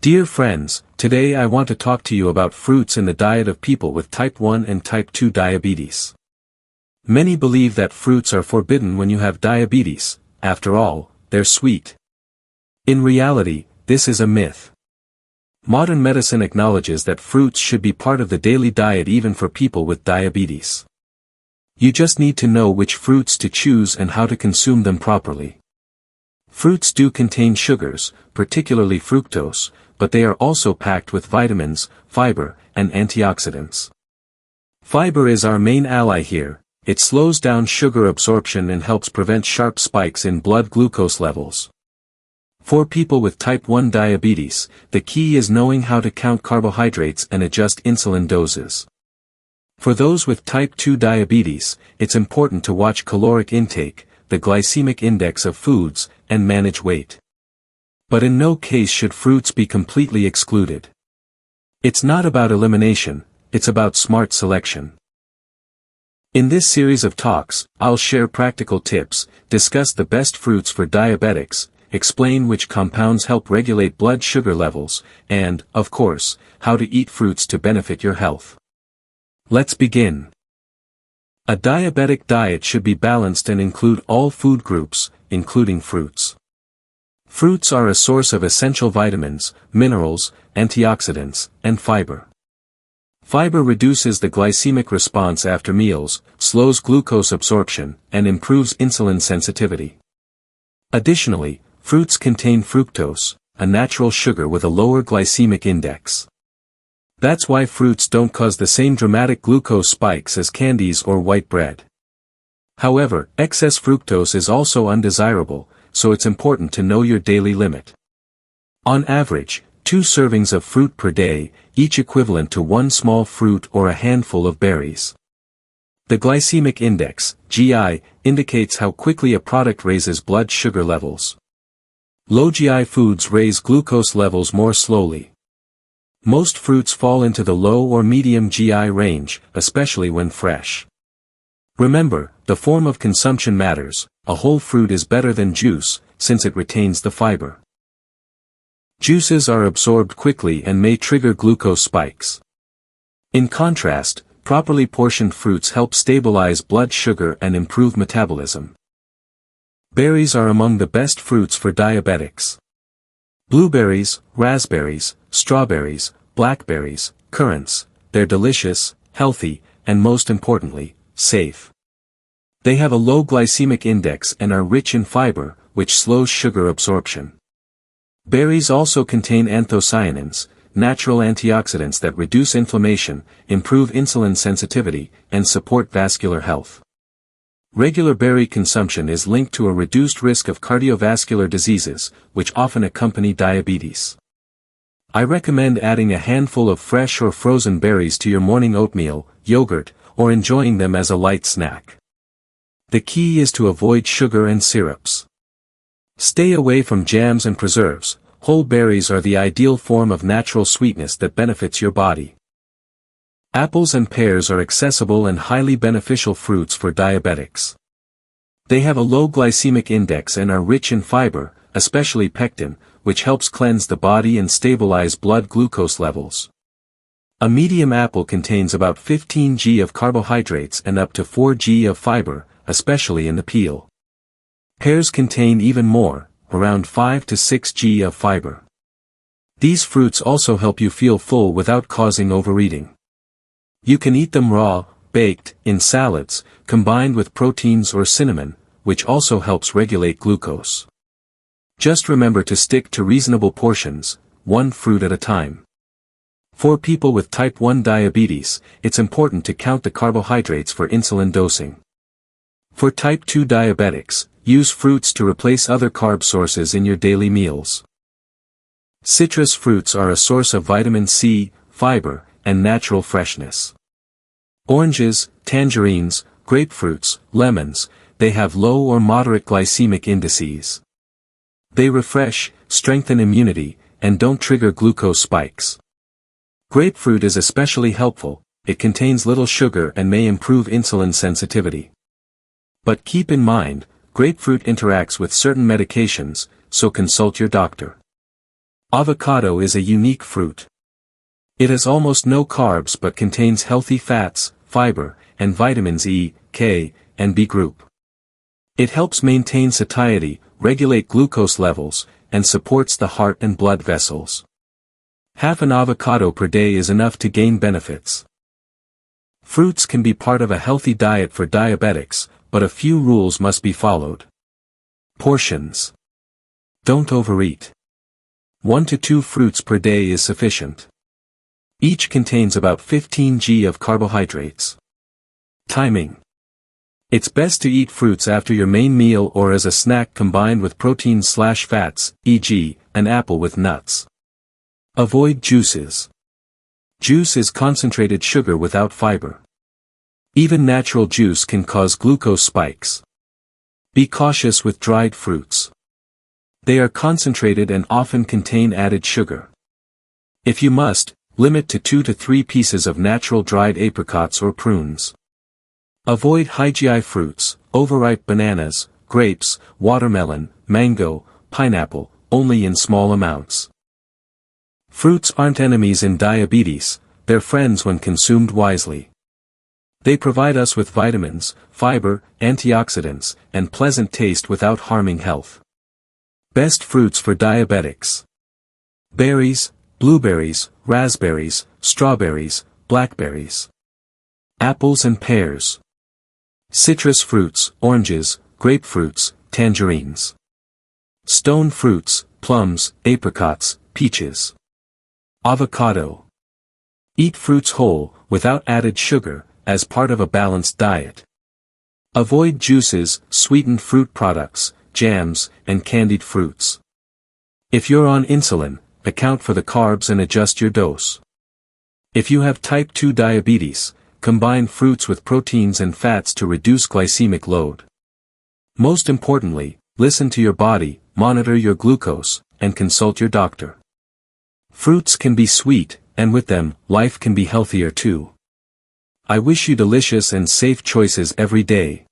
Dear friends, today I want to talk to you about fruits in the diet of people with type 1 and type 2 diabetes. Many believe that fruits are forbidden when you have diabetes. After all, they're sweet. In reality, this is a myth. Modern medicine acknowledges that fruits should be part of the daily diet even for people with diabetes. You just need to know which fruits to choose and how to consume them properly. Fruits do contain sugars, particularly fructose, but they are also packed with vitamins, fiber, and antioxidants. Fiber is our main ally here. It slows down sugar absorption and helps prevent sharp spikes in blood glucose levels. For people with type 1 diabetes, the key is knowing how to count carbohydrates and adjust insulin doses. For those with type 2 diabetes, it's important to watch caloric intake, the glycemic index of foods, and manage weight. But in no case should fruits be completely excluded. It's not about elimination, it's about smart selection. In this series of talks, I'll share practical tips, discuss the best fruits for diabetics, explain which compounds help regulate blood sugar levels, and, of course, how to eat fruits to benefit your health. Let's begin. A diabetic diet should be balanced and include all food groups, including fruits. Fruits are a source of essential vitamins, minerals, antioxidants, and fiber. Fiber reduces the glycemic response after meals, slows glucose absorption, and improves insulin sensitivity. Additionally, fruits contain fructose, a natural sugar with a lower glycemic index. That's why fruits don't cause the same dramatic glucose spikes as candies or white bread. However, excess fructose is also undesirable, so it's important to know your daily limit. On average, 2 servings of fruit per day, each equivalent to 1 small fruit or a handful of berries. The glycemic index, GI, indicates how quickly a product raises blood sugar levels. Low GI foods raise glucose levels more slowly. Most fruits fall into the low or medium GI range, especially when fresh. Remember, the form of consumption matters. A whole fruit is better than juice, since it retains the fiber. Juices are absorbed quickly and may trigger glucose spikes. In contrast, properly portioned fruits help stabilize blood sugar and improve metabolism. Berries are among the best fruits for diabetics. Blueberries, raspberries, strawberries, blackberries, currants, they're delicious, healthy, and most importantly, safe. They have a low glycemic index and are rich in fiber, which slows sugar absorption. Berries also contain anthocyanins, natural antioxidants that reduce inflammation, improve insulin sensitivity, and support vascular health. Regular berry consumption is linked to a reduced risk of cardiovascular diseases, which often accompany diabetes. I recommend adding a handful of fresh or frozen berries to your morning oatmeal, yogurt, or enjoying them as a light snack. The key is to avoid sugar and syrups. Stay away from jams and preserves. Whole berries are the ideal form of natural sweetness that benefits your body. Apples and pears are accessible and highly beneficial fruits for diabetics. They have a low glycemic index and are rich in fiber, especially pectin, which helps cleanse the body and stabilize blood glucose levels. A medium apple contains about 15 g of carbohydrates and up to 4 g of fiber, especially in the peel. Pears contain even more, around 5 to 6 g of fiber. These fruits also help you feel full without causing overeating. You can eat them raw, baked, in salads, combined with proteins or cinnamon, which also helps regulate glucose. Just remember to stick to reasonable portions, 1 fruit at a time. For people with type 1 diabetes, it's important to count the carbohydrates for insulin dosing. For type 2 diabetics, use fruits to replace other carb sources in your daily meals. Citrus fruits are a source of vitamin C, fiber, and natural freshness. Oranges, tangerines, grapefruits, lemons, they have low or moderate glycemic indices. They refresh, strengthen immunity, and don't trigger glucose spikes. Grapefruit is especially helpful. It contains little sugar and may improve insulin sensitivity. But keep in mind, grapefruit interacts with certain medications, so consult your doctor. Avocado is a unique fruit. It has almost no carbs but contains healthy fats, fiber, and vitamins E, K, and B group. It helps maintain satiety, regulate glucose levels, and supports the heart and blood vessels. Half an avocado per day is enough to gain benefits. Fruits can be part of a healthy diet for diabetics, but a few rules must be followed. Portions. Don't overeat. 1 to 2 fruits per day is sufficient. Each contains about 15 g of carbohydrates. Timing. It's best to eat fruits after your main meal or as a snack combined with proteins/fats, e.g., an apple with nuts. Avoid juices. Juice is concentrated sugar without fiber. Even natural juice can cause glucose spikes. Be cautious with dried fruits. They are concentrated and often contain added sugar. If you must, limit to 2 to 3 pieces of natural dried apricots or prunes. Avoid high GI fruits, overripe bananas, grapes, watermelon, mango, pineapple, only in small amounts. Fruits aren't enemies in diabetes, they're friends when consumed wisely. They provide us with vitamins, fiber, antioxidants, and pleasant taste without harming health. Best fruits for diabetics. Berries, blueberries, raspberries, strawberries, blackberries. Apples and pears. Citrus fruits, oranges, grapefruits, tangerines. Stone fruits, plums, apricots, peaches. Avocado. Eat fruits whole, without added sugar, as part of a balanced diet. Avoid juices, sweetened fruit products, jams, and candied fruits. If you're on insulin, account for the carbs and adjust your dose. If you have type 2 diabetes, combine fruits with proteins and fats to reduce glycemic load. Most importantly, listen to your body, monitor your glucose, and consult your doctor. Fruits can be sweet, and with them, life can be healthier too. I wish you delicious and safe choices every day.